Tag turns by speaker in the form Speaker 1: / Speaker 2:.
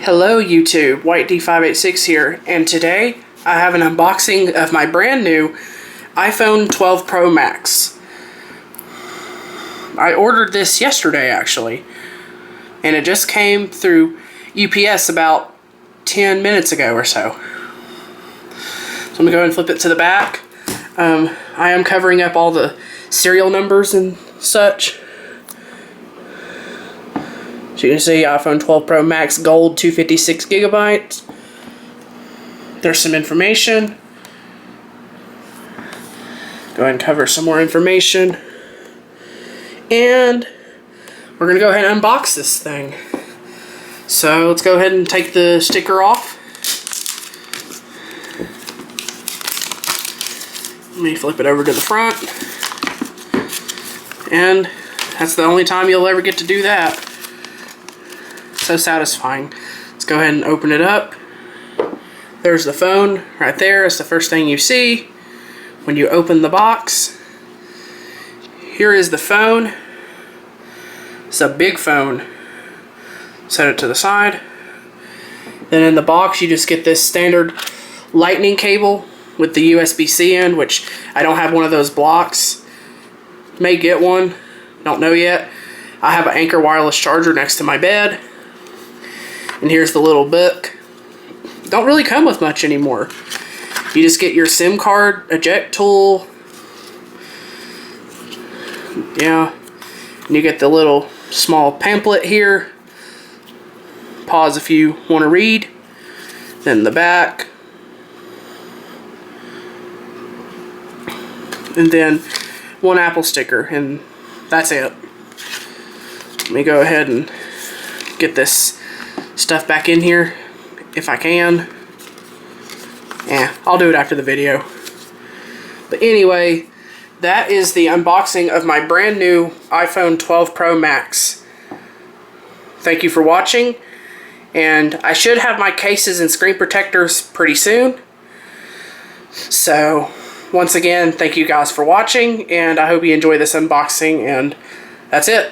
Speaker 1: Hello YouTube, WhiteD586 here, and today I have an unboxing of my brand new iPhone 12 Pro Max. I ordered this yesterday actually, and it just came through UPS about 10 minutes ago or so. So I'm going to go ahead and flip it to the back. I am covering up all the serial numbers and such. So you can see iPhone 12 Pro Max Gold 256 gigabytes. There's some information. Go ahead and cover some more information. And we're going to go ahead and unbox this thing. So let's go ahead and take the sticker off. Let me flip it over to the front. And that's the only time you'll ever get to do that. So satisfying. Let's go ahead and open it up. There's the phone right there. It's the first thing you see when you open the box. Here is the phone. It's a big phone. Set it to the side. Then in the box you just get this standard lightning cable with the USB-C end, which I don't have one of those blocks. May get one. Don't know yet. I have an Anchor wireless charger next to my bed. And here's the little book. Don't really come with much anymore. You just get your SIM card eject tool. Yeah. And you get the little small pamphlet here. Pause if you want to read. Then the back. And then one Apple sticker. And that's it. Let me go ahead and get this stuff back in here if I can. Yeah, I'll do it after the video. But anyway, that is the unboxing of my brand new iPhone 12 Pro Max. Thank you for watching, and I should have my cases and screen protectors pretty soon. So once again, thank you guys for watching, and I hope you enjoy this unboxing, and that's it.